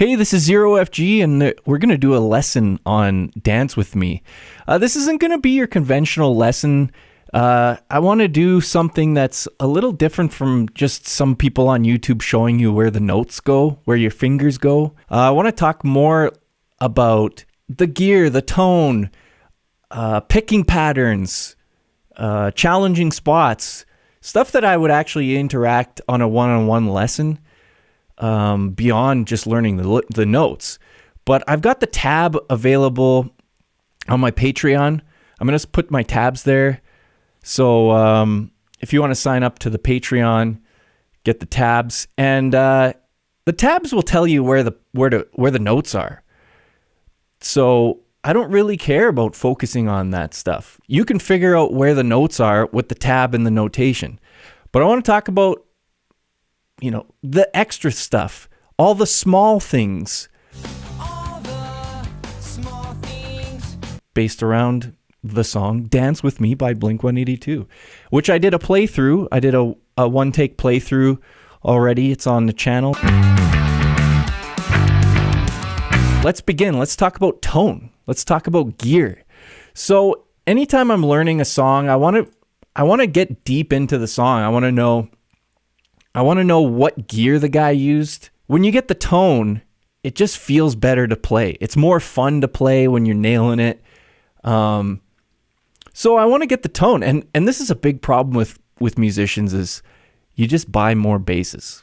Hey, this is Zero FG, and we're going to do a lesson on Dance With Me. This isn't going to be your conventional lesson. I want to do something that's a little different from just some people on YouTube showing you where the notes go, where your fingers go. I want to talk more about the gear, the tone, picking patterns, challenging spots, stuff that I would actually interact on a one-on-one lesson. Beyond just learning the notes. But I've got the tab available on my Patreon. I'm going to put my tabs there. So if you want to sign up to the Patreon, get the tabs. And the tabs will tell you where the notes are. So I don't really care about focusing on that stuff. You can figure out where the notes are with the tab and the notation. But I want to talk about the extra stuff, all the small things, based around the song Dance With Me by Blink-182, which I did a playthrough. I did a one-take playthrough already. It's on the channel. Let's begin. Let's talk about tone. Let's talk about gear. So anytime I'm learning a song, I want to get deep into the song. I want to know what gear the guy used. When you get the tone, it just feels better to play. It's more fun to play when you're nailing it. So I want to get the tone. And this is a big problem with musicians is you just buy more basses.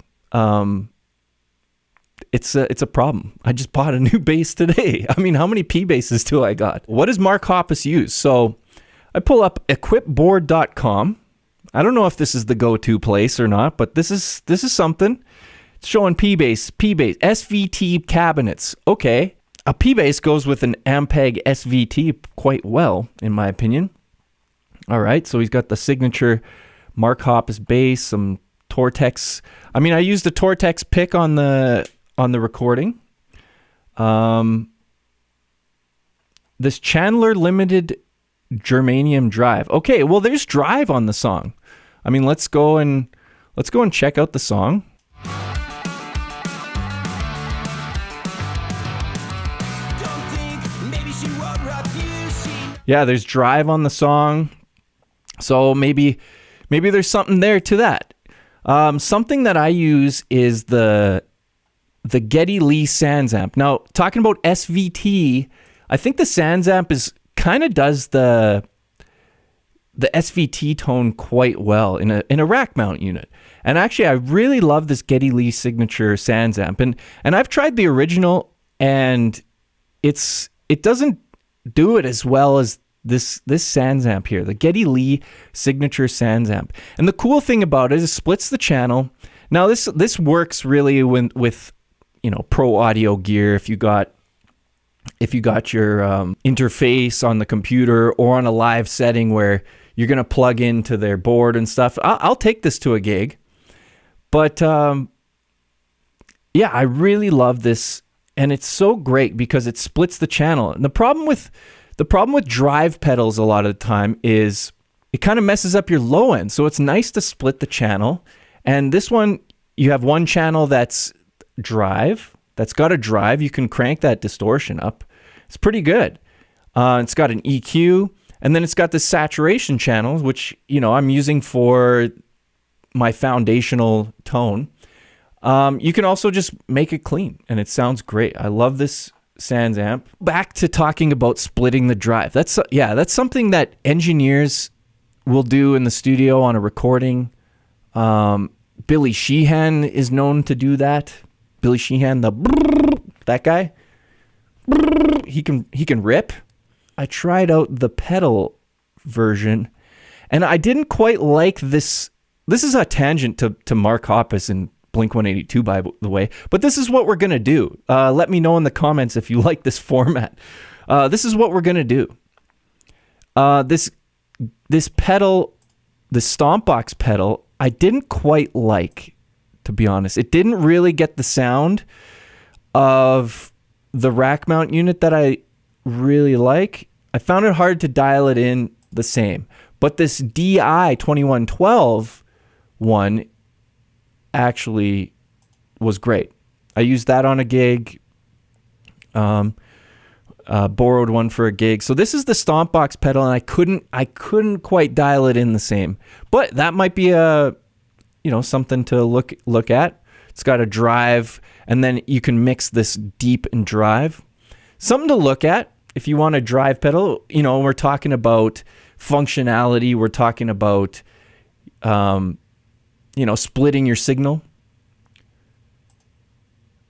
It's a problem. I just bought a new bass today. I mean, how many P basses do I got? What does Mark Hoppus use? So I pull up equipboard.com. I don't know if this is the go-to place or not, but this is something. It's showing P-Bass, SVT cabinets. Okay. A P-Bass goes with an Ampeg SVT quite well, in my opinion. All right, so he's got the signature Mark Hoppus bass, some Tortex. I mean, I used a Tortex pick on the recording. This Chandler Limited Germanium drive. Okay, well, there's drive on the song. I mean, let's go and check out the song. Yeah, there's drive on the song. So maybe there's something there to that. Something that I use is the Geddy Lee SansAmp. Now, talking about SVT, I think the SansAmp kind of does the SVT tone quite well in a rack mount unit. And actually, I really love this Geddy Lee signature SansAmp. And I've tried the original, and it doesn't do it as well as this SansAmp here, the Geddy Lee signature SansAmp. And the cool thing about it is it splits the channel. Now this works really with pro audio gear. If you got your interface on the computer or on a live setting where you're going to plug into their board and stuff, I'll take this to a gig. But yeah, I really love this, and it's so great because it splits the channel. And the problem with drive pedals a lot of the time is it kind of messes up your low end. So it's nice to split the channel. And this one, you have one channel that's drive, that's got a drive. You can crank that distortion up. It's pretty good. It's got an EQ, and then it's got the saturation channel, which I'm using for my foundational tone. You can also just make it clean, and it sounds great. I love this SansAmp. Back to talking about splitting the drive. That's something that engineers will do in the studio on a recording. Billy Sheehan is known to do that. Billy Sheehan, that guy. He can rip. I tried out the pedal version, and I didn't quite like this. This is a tangent to Mark Hoppus and Blink-182, by the way, but this is what we're going to do. Let me know in the comments if you like this format. This is what we're going to do. This pedal, the Stompbox pedal, I didn't quite like, to be honest. It didn't really get the sound of the rack mount unit that I really like. I found it hard to dial it in the same. But this DI 2112 one actually was great. I used that on a gig. Borrowed one for a gig. So this is the Stomp Box pedal, and I couldn't quite dial it in the same. But that might be something to look at. It's got a drive, and then you can mix this deep and drive. Something to look at if you want a drive pedal. We're talking about functionality. We're talking about splitting your signal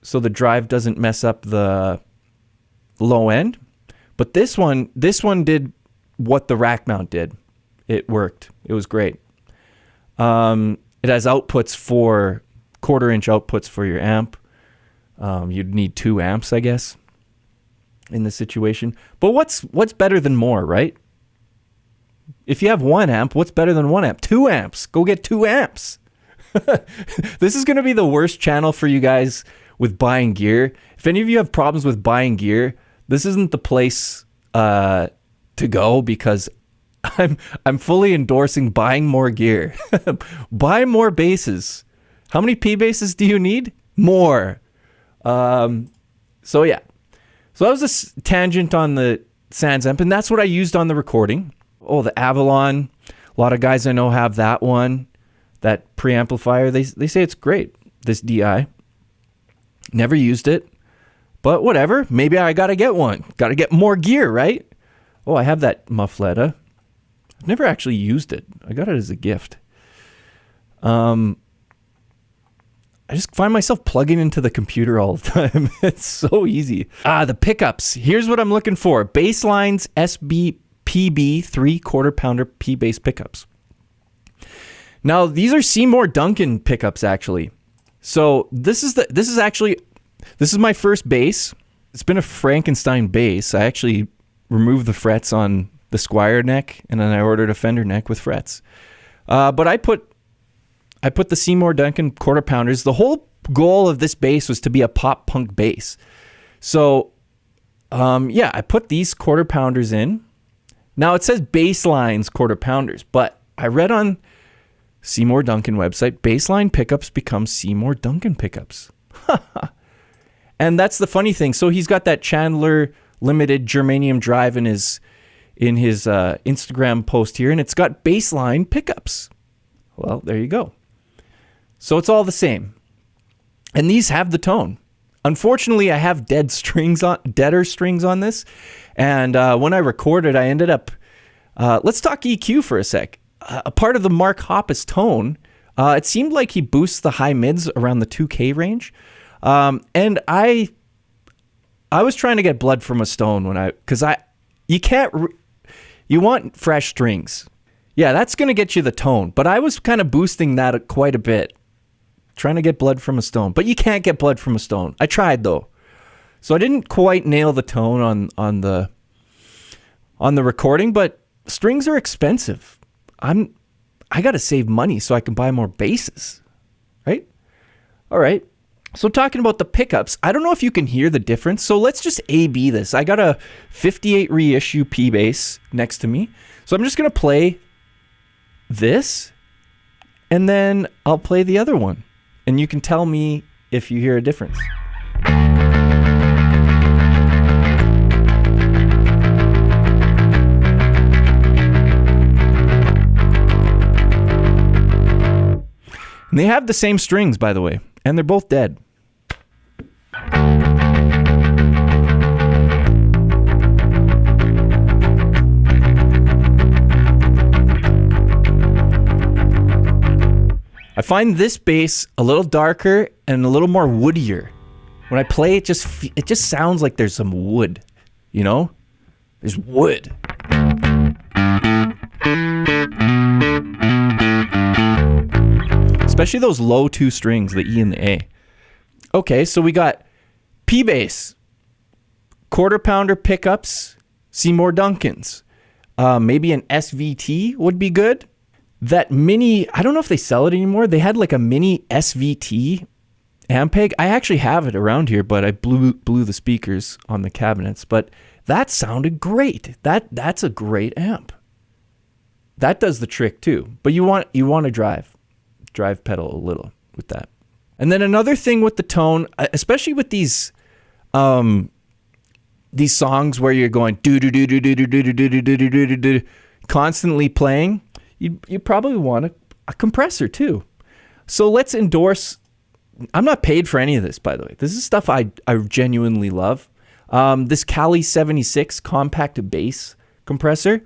so the drive doesn't mess up the low end. But this one did what the rack mount did. It worked. It was great. It has outputs for 1/4-inch outputs for your amp. You'd need 2 amps, I guess, in this situation. But what's better than more, right? If you have 1 amp, what's better than 1 amp? 2 amps. Go get 2 amps. This is going to be the worst channel for you guys with buying gear. If any of you have problems with buying gear, this isn't the place to go, because I'm fully endorsing buying more gear. Buy more basses. How many P basses do you need? More. So yeah. So that was a tangent on the Sans amp, and that's what I used on the recording. Oh, the Avalon. A lot of guys I know have that one, that preamplifier. They say it's great, this DI. Never used it, but whatever. Maybe I got to get one. Got to get more gear, right? Oh, I have that Muffletta. I've never actually used it. I got it as a gift. I just find myself plugging into the computer all the time. It's so easy. The pickups. Here's what I'm looking for. Bassline's SBPB 3/4 pounder P bass pickups. Now, these are Seymour Duncan pickups, actually. So this is my first bass. It's been a Frankenstein bass. I actually removed the frets on the Squier neck, and then I ordered a Fender neck with frets. But I put the Seymour Duncan 1/4 pounders. The whole goal of this bass was to be a pop punk bass. So, I put these 1/4 pounders in. Now it says Bassline's 1/4 pounders, but I read on Seymour Duncan website, Bassline pickups become Seymour Duncan pickups. And that's the funny thing. So he's got that Chandler limited germanium drive in his Instagram post here, and it's got Bassline pickups. Well, there you go. So it's all the same. And these have the tone. Unfortunately, I have deader strings on this. And when I recorded, I ended up, let's talk EQ for a sec. A part of the Mark Hoppus tone, it seemed like he boosts the high mids around the 2K range. And I was trying to get blood from a stone you want fresh strings. Yeah, that's going to get you the tone. But I was kind of boosting that quite a bit, trying to get blood from a stone. But you can't get blood from a stone. I tried, though. So I didn't quite nail the tone on the recording, but strings are expensive. I got to save money so I can buy more basses, right? All right. So talking about the pickups, I don't know if you can hear the difference. So let's just A/B this. I got a 58 reissue P bass next to me. So I'm just going to play this, and then I'll play the other one. And you can tell me if you hear a difference. And they have the same strings, by the way, and they're both dead. I find this bass a little darker and a little more woodier. When I play it, it just sounds like there's some wood, you know? There's wood. Especially those low 2 strings, the E and the A. Okay, so we got P bass, 1/4 pounder pickups, Seymour Duncans. Maybe an SVT would be good. That mini, I don't know if they sell it anymore. They had like a mini SVT Ampeg. I actually have it around here, but I blew the speakers on the cabinets. But that sounded great. That's a great amp. That does the trick too. But you want to drive pedal a little with that. And then another thing with the tone, especially with these these songs where you're going do do do do do do do do do do do do do constantly playing, you probably want a compressor too. So let's endorse. I'm not paid for any of this, by the way. This is stuff I genuinely love. This Kali 76 compact bass compressor.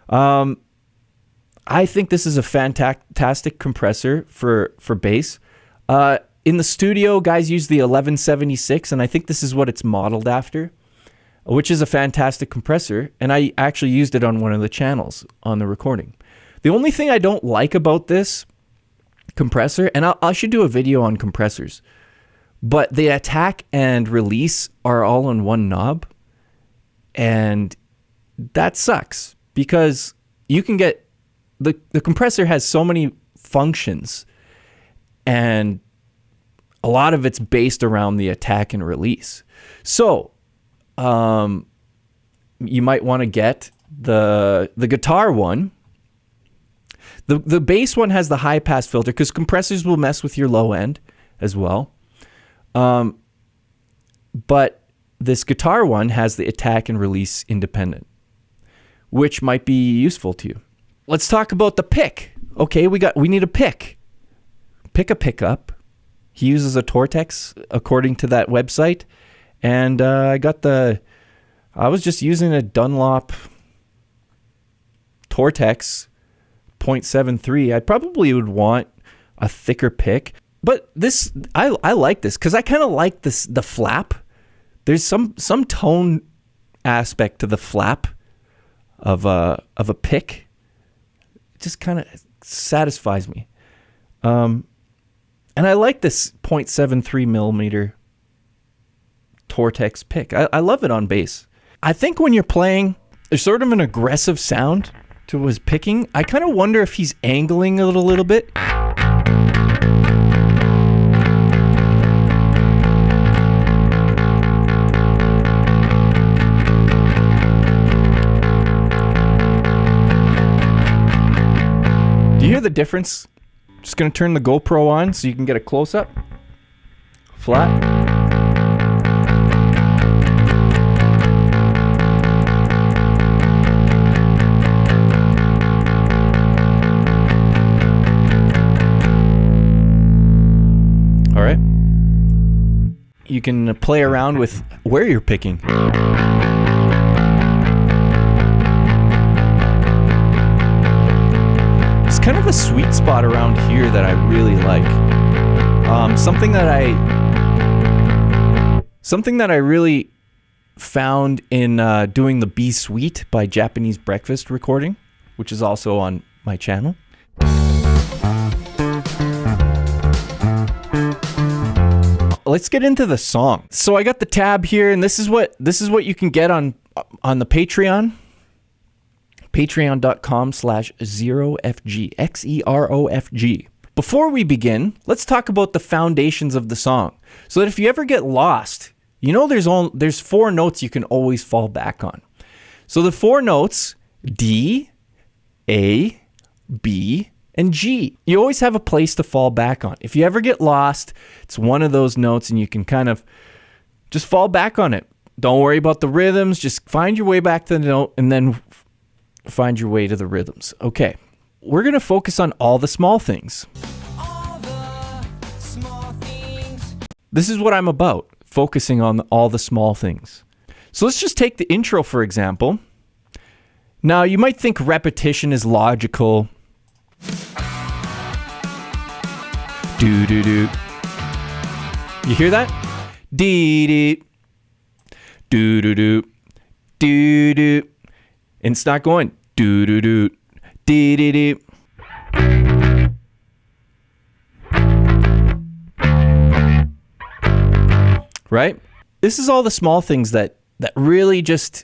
I think this is a fantastic compressor for bass. In the studio, guys use the 1176, and I think this is what it's modeled after, which is a fantastic compressor. And I actually used it on one of the channels on the recording. The only thing I don't like about this compressor, and I should do a video on compressors, but the attack and release are all on one knob, and that sucks because you can get the compressor has so many functions, and a lot of it's based around the attack and release. So you might want to get the guitar one. The bass one has the high pass filter because compressors will mess with your low end as well. But this guitar one has the attack and release independent, which might be useful to you. Let's talk about the pick. Okay, we need a pick. Pick a pickup. He uses a Tortex according to that website. And I was just using a Dunlop Tortex 0.73. I probably would want a thicker pick. But this, I like this because I kind of like the flap. There's some tone aspect to the flap of a pick. It just kind of satisfies me. And I like this 0.73 millimeter Tortex pick. I love it on bass. I think when you're playing, there's sort of an aggressive sound to his picking. I kind of wonder if he's angling it a little bit. Do you hear the difference? Just going to turn the GoPro on so you can get a close-up. Flat. All right. You can play around with where you're picking. Kind of a sweet spot around here that I really like. Something that I really found in doing the B Suite by Japanese Breakfast recording, which is also on my channel. Let's get into the song. So I got the tab here, and this is what you can get on the Patreon. Patreon.com/xerofg, XEROFG. Before we begin, let's talk about the foundations of the song, so that if you ever get lost, you know there's 4 notes you can always fall back on. So the 4 notes, D, A, B, and G. You always have a place to fall back on. If you ever get lost, it's one of those notes, and you can kind of just fall back on it. Don't worry about the rhythms. Just find your way back to the note, and then find your way to the rhythms. Okay, we're going to focus on all the small things. All the small things. This is what I'm about, focusing on all the small things. So let's just take the intro, for example. Now, you might think repetition is logical. Do-do-do. You hear that? Dee-dee. Do-do-do. Do-do. And it's not going do-do-do, dee-dee-dee. Right? This is all the small things that really just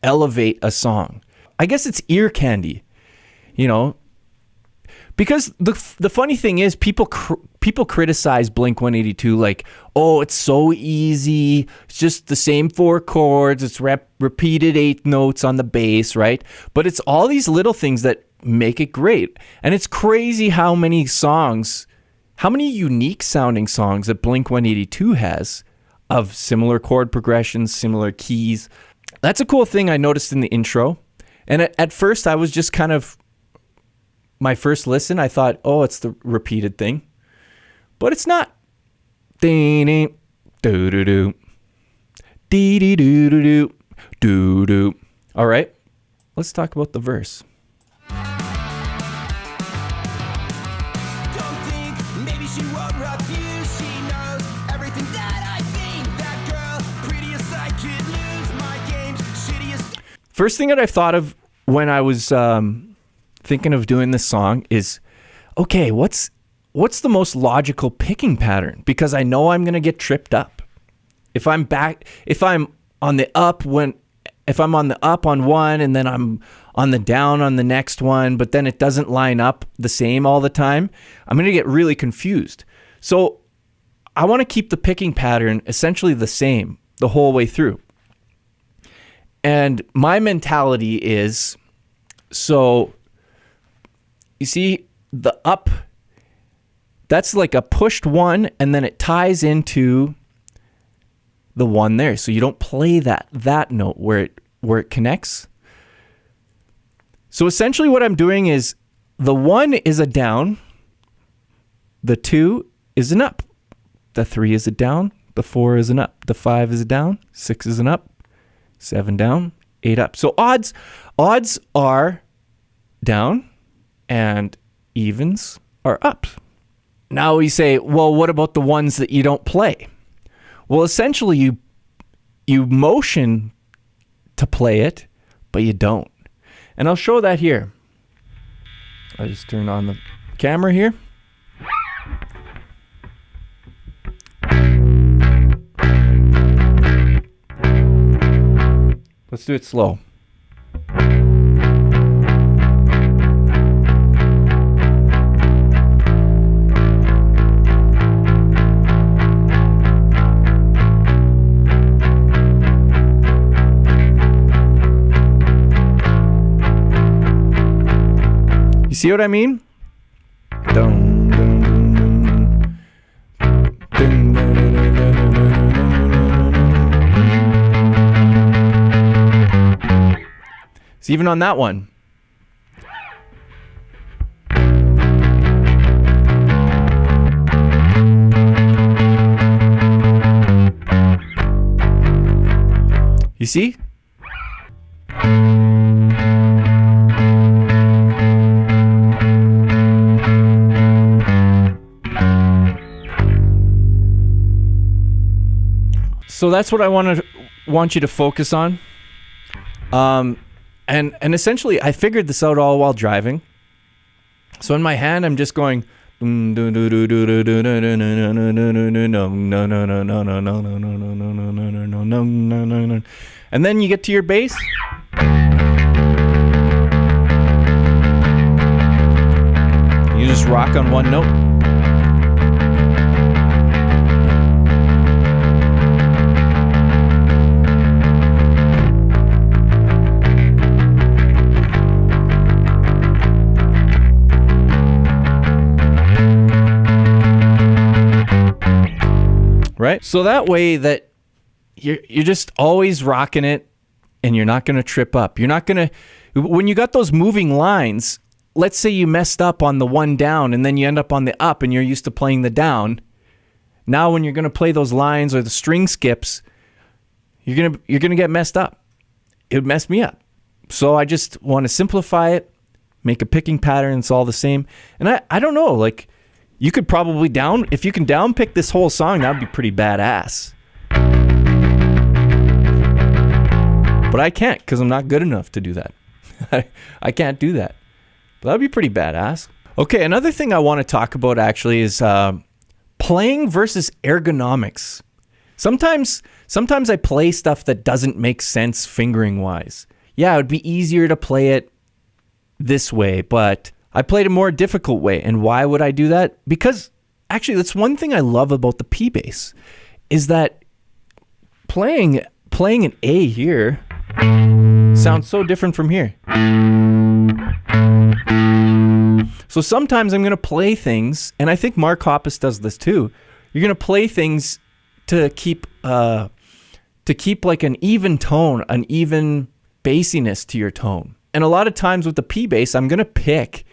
elevate a song. I guess it's ear candy, you know, because the funny thing is people criticize Blink-182 like, oh, it's so easy. It's just the same 4 chords. It's repeated 8 notes on the bass, right? But it's all these little things that make it great. And it's crazy how many unique sounding songs that Blink-182 has. of similar chord progressions, similar keys. That's a cool thing I noticed in the intro. And at first I was just kind of, my first listen, I thought, oh, it's the repeated thing. But it's not. Dee-dee, doo-doo-doo. Dee-dee-doo-doo-doo. Doo-doo. All right, let's talk about the verse. First thing that I thought of when I was thinking of doing this song is, okay, what's the most logical picking pattern? Because I know I'm gonna get tripped up. If I'm on the up on one and then I'm on the down on the next one, but then it doesn't line up the same all the time, I'm gonna get really confused. So I want to keep the picking pattern essentially the same the whole way through. And my mentality is, so you see the up, that's like a pushed one, and then it ties into the one there. So you don't play that note where it connects. So essentially what I'm doing is the 1 is a down, the 2 is an up, the 3 is a down, the 4 is an up, the 5 is a down, 6 is an up, 7 down, 8 up. So odds are down and evens are up. Now we say, well, what about the ones that you don't play? Well, essentially you motion to play it, but you don't. And I'll show that here. I just turn on the camera here. Let's do it slow. You see what I mean? Dun, dun, dun, dun. Dun, dun, dun, dun, dun, dun, dun, dun. It's even on that one. You see? So that's what I want you to focus on. And essentially, I figured this out all while driving. So in my hand, I'm just going. And then you get to your bass. You just rock on one note. Right? So that way that you're just always rocking it and you're not going to trip up. You're not going to, when you got those moving lines, let's say you messed up on the one down and then you end up on the up and you're used to playing the down. Now when you're going to play those lines or the string skips, you're going to get messed up. It would mess me up. So I just want to simplify it, make a picking pattern. It's all the same. And I don't know, like, you could probably if you can down pick this whole song, that would be pretty badass. But I can't because I'm not good enough to do that. I can't do that. But that would be pretty badass. Okay, another thing I want to talk about actually is playing versus ergonomics. Sometimes I play stuff that doesn't make sense fingering wise. Yeah, it would be easier to play it this way, but I played a more difficult way. And why would I do that? Because actually that's one thing I love about the P bass is that playing an A here sounds so different from here. So sometimes I'm going to play things, and I think Mark Hoppus does this too. You're going to play things to keep like an even tone, an even bassiness to your tone. And a lot of times with the P bass, I'm going to pick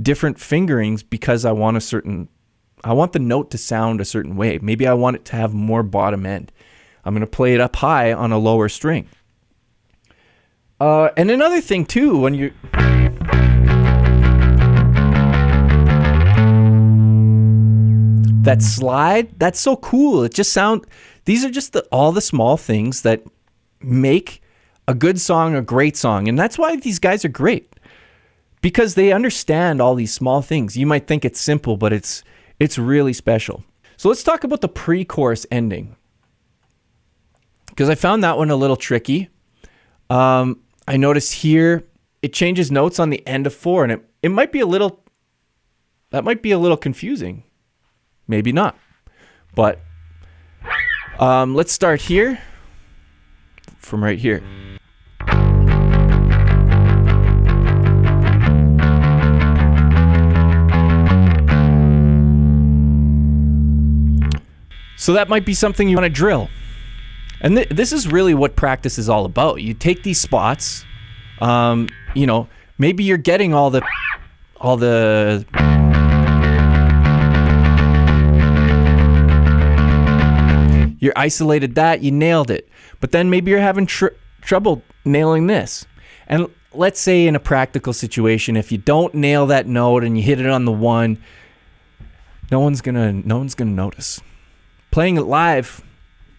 different fingerings because I want the note to sound a certain way. Maybe I want it to have more bottom end. I'm going to play it up high on a lower string. And another thing too, when you that slide, that's so cool. It just these are just all the small things that make a good song a great song. And that's why these guys are great, because they understand all these small things. You might think it's simple, but it's really special. So let's talk about the pre-chorus ending, because I found that one a little tricky. I noticed here it changes notes on the end of 4, and it might be a little confusing. Maybe not. But let's start here from right here. So that might be something you want to drill. And this is really what practice is all about. You take these spots, maybe you're getting all the you're isolated that, you nailed it. But then maybe you're having trouble nailing this. And let's say in a practical situation, if you don't nail that note and you hit it on the 1, no one's gonna notice. Playing it live,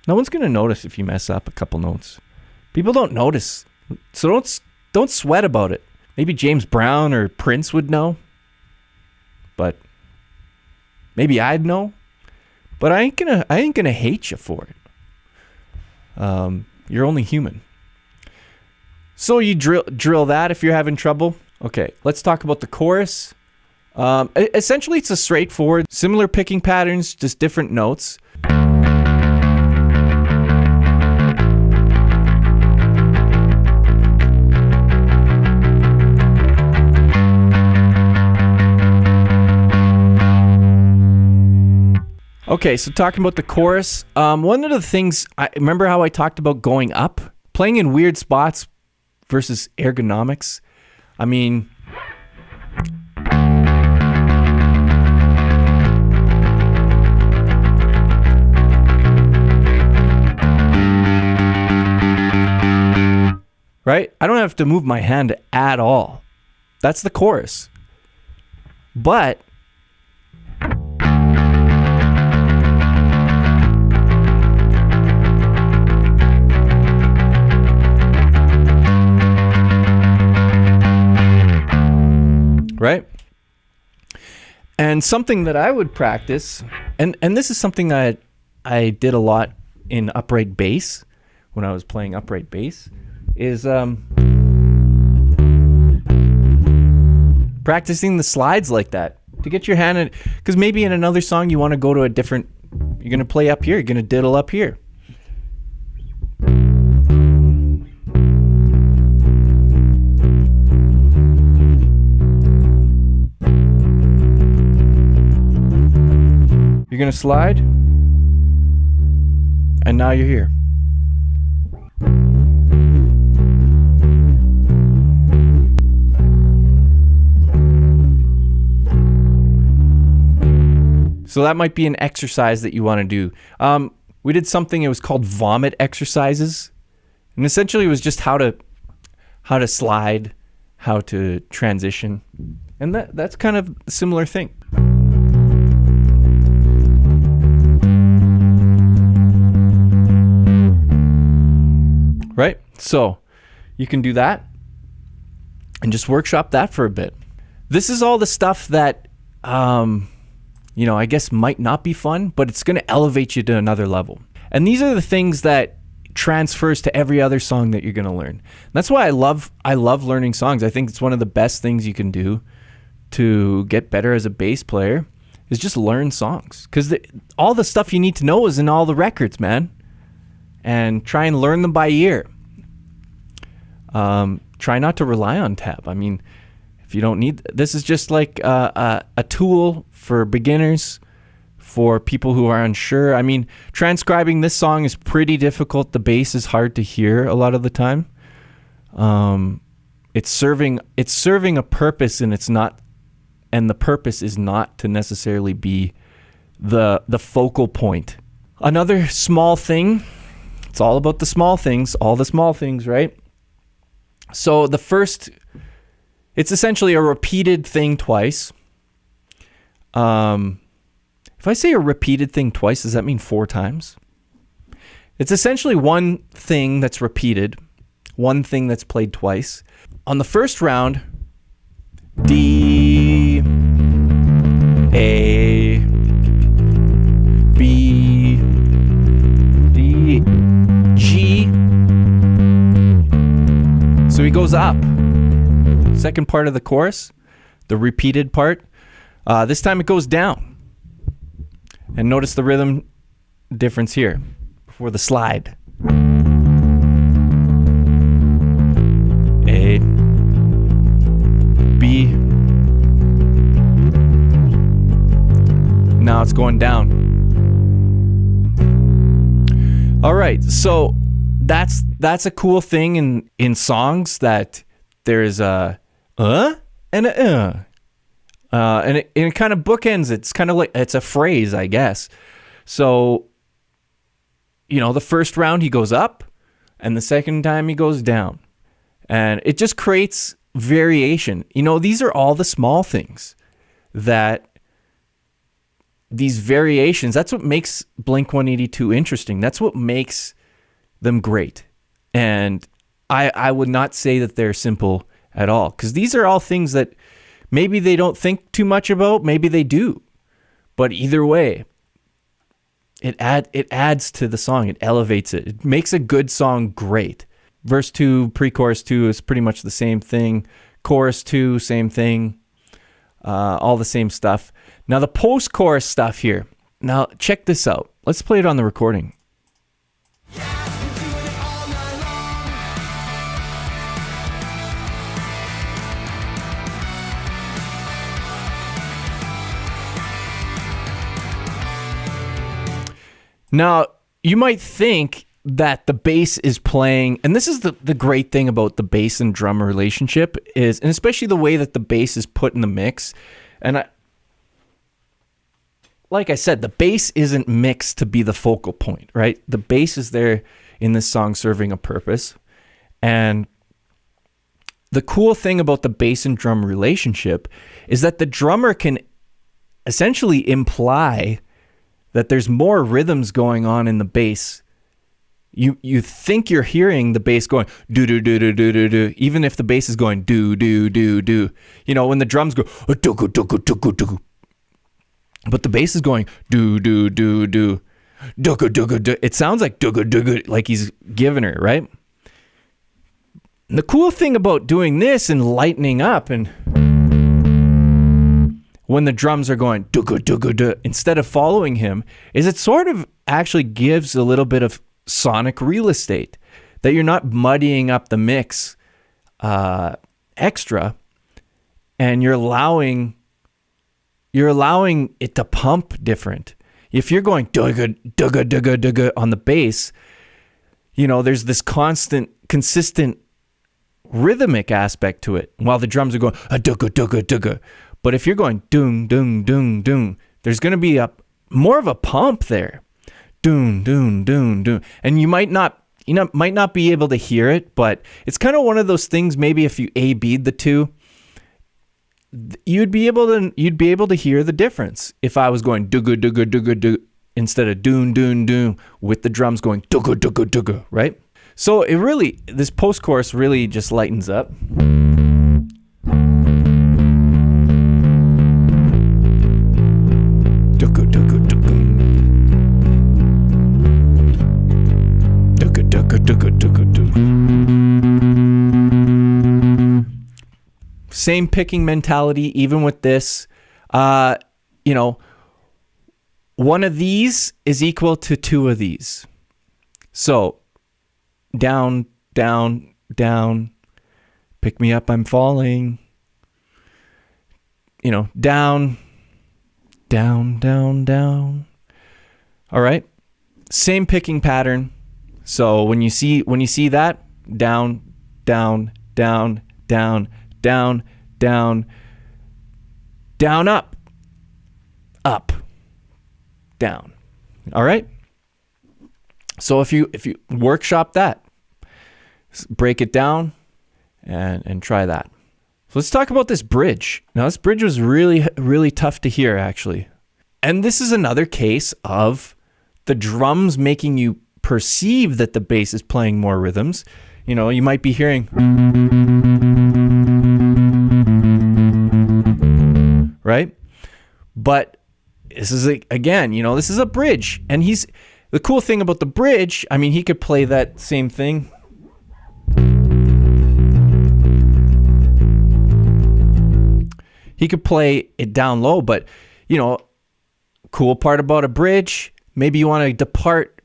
no one's gonna notice if you mess up a couple notes. People don't notice, so don't sweat about it. Maybe James Brown or Prince would know, but maybe I'd know. But I ain't gonna hate you for it. You're only human. So you drill that if you're having trouble. Okay, let's talk about the chorus. Essentially, it's a straightforward, similar picking patterns, just different notes. Okay, so talking about the chorus, one of the things, I remember how I talked about going up, playing in weird spots versus ergonomics. I mean, right? I don't have to move my hand at all. That's the chorus. But right? And something that I would practice, and this is something that I did a lot in upright bass when I was playing upright bass, is practicing the slides like that to get your hand in, because maybe in another song you want to go to a different, you're going to play up here, you're going to diddle up here. You're going to slide, and now you're here. So that might be an exercise that you want to do. We did something, it was called vomit exercises. And essentially it was just how to slide, how to transition. And that's kind of a similar thing. Right? So you can do that and just workshop that for a bit. This is all the stuff that, I guess might not be fun, but it's going to elevate you to another level. And these are the things that transfers to every other song that you're going to learn. And that's why I love learning songs. I think it's one of the best things you can do to get better as a bass player is just learn songs. Because all the stuff you need to know is in all the records, man. And try and learn them by ear. Try not to rely on tab. I mean, if you don't need, this is just like a tool for beginners, for people who are unsure. I mean, transcribing this song is pretty difficult. The bass is hard to hear a lot of the time. It's serving a purpose, and the purpose is not to necessarily be the focal point. Another small thing, it's all about the small things, all the small things, right? So it's essentially a repeated thing twice. If I say a repeated thing twice, does that mean 4 times? It's essentially one thing that's repeated, one thing that's played twice. On the first round, D, A, B, D, G. So he goes up. Second part of the chorus, the repeated part. This time it goes down. And notice the rhythm difference here before the slide. A, B. Now it's going down. All right, so that's a cool thing in songs, that there's a and a and it kind of bookends. It's kind of like, it's a phrase, I guess. So, the first round he goes up, and the second time he goes down. And it just creates variation. These are all the small things these variations, that's what makes Blink-182 interesting. That's what makes them great. And I would not say that they're simple at all, because these are all things that maybe they don't think too much about, maybe they do. But either way, it adds to the song, it elevates it. It makes a good song great. Verse 2, pre-chorus 2 is pretty much the same thing. Chorus 2, same thing. All the same stuff. Now the post-chorus stuff here. Now check this out. Let's play it on the recording. Now, you might think that the bass is playing, and this is the great thing about the bass and drum relationship is, and especially the way that the bass is put in the mix. And like I said, the bass isn't mixed to be the focal point, right? The bass is there in this song serving a purpose. And the cool thing about the bass and drum relationship is that the drummer can essentially imply that there's more rhythms going on in the bass. You think you're hearing the bass going do do do do do do do, even if the bass is going do do do do. When the drums go do do do do do do, but the bass is going do do do do do do do. It sounds like do do do, like he's giving her, right? And the cool thing about doing this and lightening up, and when the drums are going instead of following him, is it sort of actually gives a little bit of sonic real estate, that you're not muddying up the mix extra, and you're allowing it to pump different. If you're going dugga on the bass, there's this consistent rhythmic aspect to it, while the drums are going dugga. But if you're going doom, doom, doom, doom, there's going to be more of a pump there. Doom, doom, doom, doom. And you might not be able to hear it, but it's kind of one of those things, maybe if you A-B'd the two, you'd be able to hear the difference. If I was going dugga, dugga, dugga, dugga, instead of doom, doom, doom, with the drums going dugga, dugga, dugga, right? So this post-chorus really just lightens up. Same picking mentality, even with this. One of these is equal to 2 of these. So, down, down, down, pick me up, I'm falling. Down, down, down, down. All right. Same picking pattern. So when you see that, down, down, down, down, down, down, down, up, down. All right. So if you workshop that, break it down and try that. So let's talk about this bridge. Now, this bridge was really, really tough to hear, actually. And this is another case of the drums making you perceive that the bass is playing more rhythms. You know, you might be hearing, right? But this is, again, you know, this is a bridge. And the cool thing about the bridge, I mean, he could play that same thing. He could play it down low, but, you know, cool part about a bridge, maybe you want to depart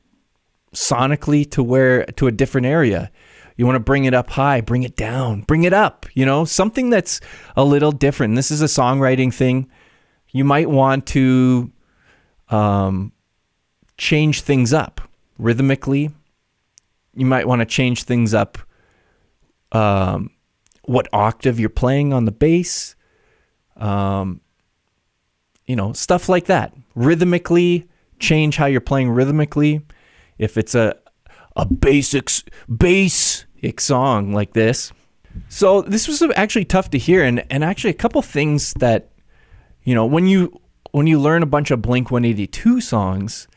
sonically to a different area. You want to bring it up high, bring it down, bring it up, you know, something that's a little different. This is a songwriting thing. You might want to change things up rhythmically. You might want to change things up, what octave you're playing on the bass. You know, stuff like that. Rhythmically, change how you're playing rhythmically. If it's a basic song like this. So this was actually tough to hear, and actually a couple things that, you know, when you learn a bunch of Blink-182 songs,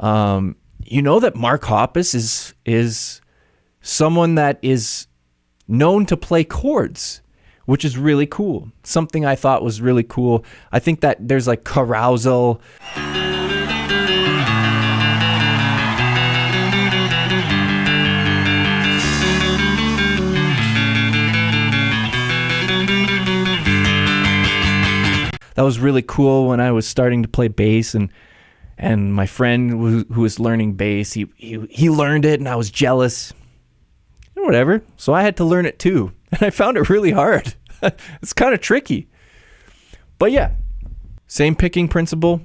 you know that Mark Hoppus is someone that is known to play chords, which is really cool. Something I thought was really cool. I think that there's like carousel. That was really cool when I was starting to play bass, and my friend who was learning bass, he learned it, and I was jealous. Whatever. So I had to learn it too, and I found it really hard. It's kind of tricky. But yeah, same picking principle.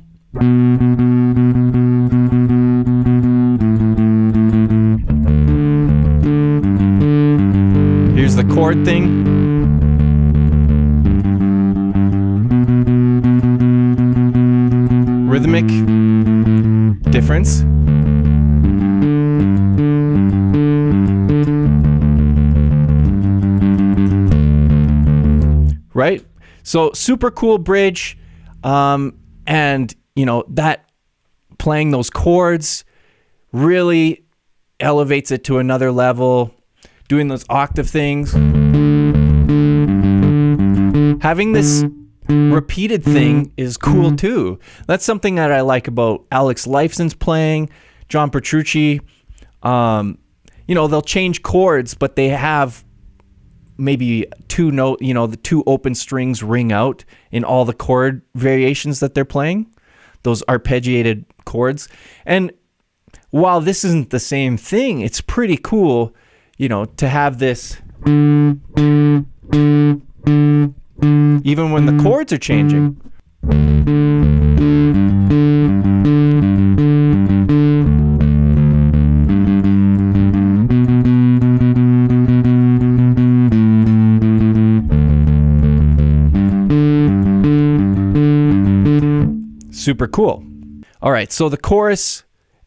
Here's the chord thing. Rhythmic difference. Right? So super cool bridge. And, you know, that playing those chords really elevates it to another level. Doing those octave things. Having this repeated thing is cool too. That's something that I like about Alex Lifeson's playing, John Petrucci. You know, they'll change chords, but they have maybe the two open strings ring out in all the chord variations that they're playing, those arpeggiated chords. And while this isn't the same thing, it's pretty cool, you know, to have this even when the chords are changing. Super cool. All right, so the chorus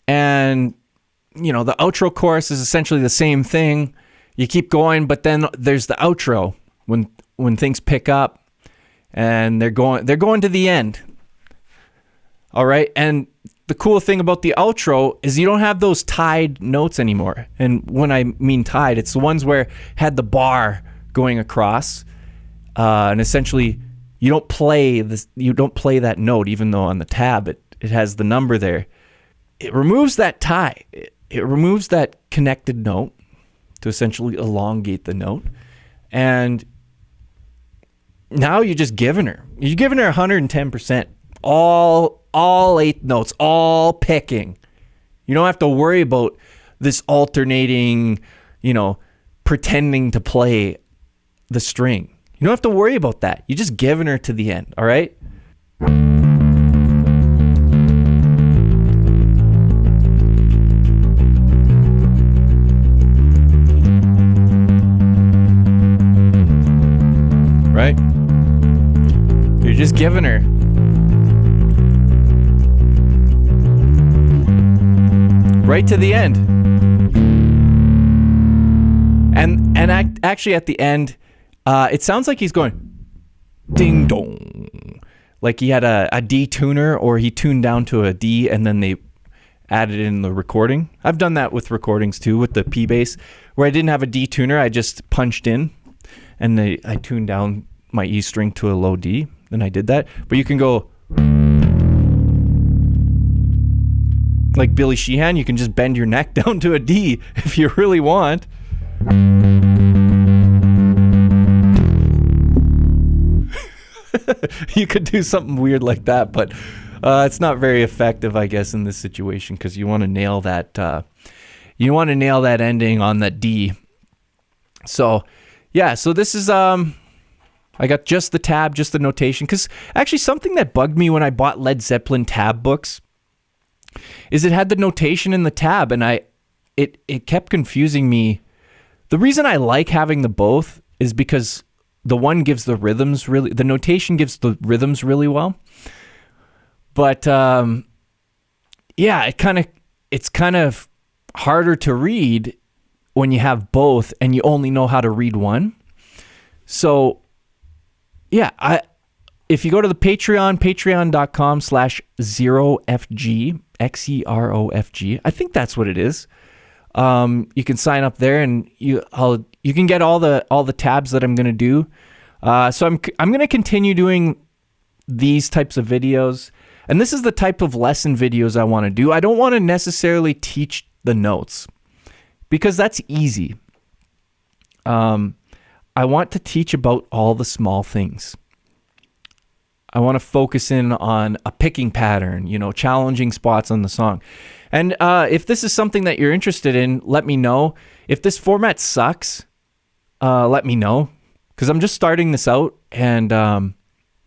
and, you know, the outro chorus is essentially the same thing. You keep going, but then there's the outro when things pick up and they're going to the end. All right, and the cool thing about the outro is you don't have those tied notes anymore. And when I mean tied, it's the ones where had the bar going across, and essentially you don't play that note, even though on the tab it has the number there. It removes that tie. It removes that connected note to essentially elongate the note. And now you're just giving her. You're giving her 110%. All eighth notes, all picking. You don't have to worry about this alternating, you know, pretending to play the string. You don't have to worry about that. You're just giving her to the end, all right? giving her. Right to the end. And actually at the end, it sounds like he's going ding dong. Like he had a D tuner, or he tuned down to a D and then they added it in the recording. I've done that with recordings too, with the P bass, where I didn't have a D tuner. I just punched in and I tuned down my E string to a low D. Then I did that. But you can go like Billy Sheehan. You can just bend your neck down to a D if you really want. You could do something weird like that, but it's not very effective, I guess, in this situation, because you want to nail that. You want to nail that ending on that D. So, yeah. So this is I got just the tab, just the notation. Because actually, something that bugged me when I bought Led Zeppelin tab books is it had the notation in the tab, and it kept confusing me. The reason I like having the both is because the one gives the rhythms really, the notation gives the rhythms really well. But yeah, it's kind of harder to read when you have both and you only know how to read one. So yeah, if you go to the patreon.com/0FG, XEROFG, I think that's what it is. You can sign up there, and you can get all the tabs that I'm going to do. So I'm going to continue doing these types of videos, and this is the type of lesson videos I want to do. I don't want to necessarily teach the notes, because that's easy. I want to teach about all the small things. I want to focus in on a picking pattern, challenging spots on the song. And if this is something that you're interested in, let me know. If this format sucks, let me know, because I'm just starting this out, and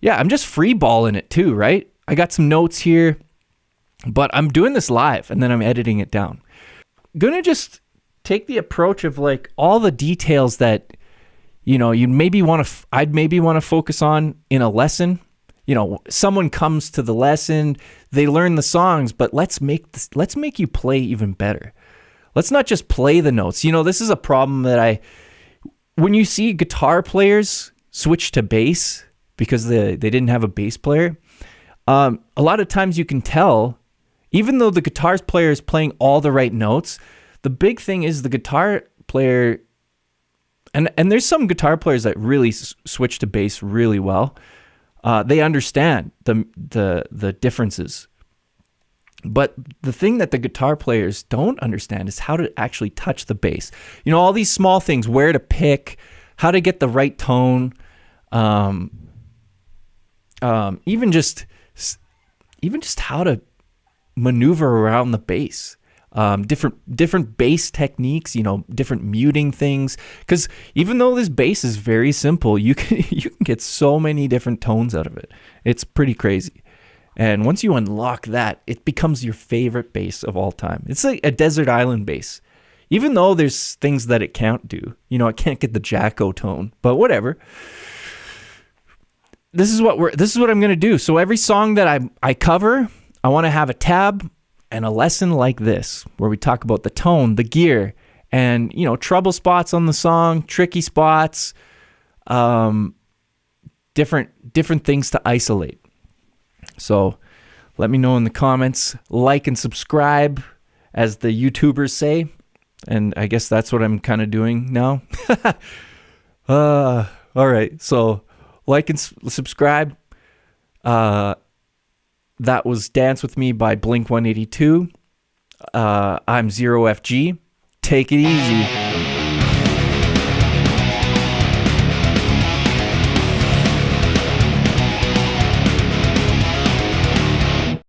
yeah, I'm just freeballing it too, right? I got some notes here, but I'm doing this live, and then I'm editing it down. Gonna just take the approach of like all the details that I'd maybe want to focus on in a lesson. Someone comes to the lesson, they learn the songs, but let's make you play even better. Let's not just play the notes. This is a problem that when you see guitar players switch to bass because they didn't have a bass player, a lot of times you can tell, even though the guitar player is playing all the right notes, the big thing is the guitar player, and there's some guitar players that really switch to bass really well. They understand the differences. But the thing that the guitar players don't understand is how to actually touch the bass. All these small things, where to pick, how to get the right tone, even just how to maneuver around the bass. Different bass techniques, different muting things. Because even though this bass is very simple, you can get so many different tones out of it. It's pretty crazy. And once you unlock that, it becomes your favorite bass of all time. It's like a desert island bass. Even though there's things that it can't do. It can't get the Jacko tone, but whatever. This is what I'm going to do. So every song that I cover, I want to have a tab and a lesson like this, where we talk about the tone, the gear, and trouble spots on the song, tricky spots, different things to isolate. So let me know in the comments, like and subscribe, as the YouTubers say, and I guess that's what I'm kind of doing now. All right, so like and subscribe. That was Dance With Me by Blink-182. I'm 0FG. Take it easy.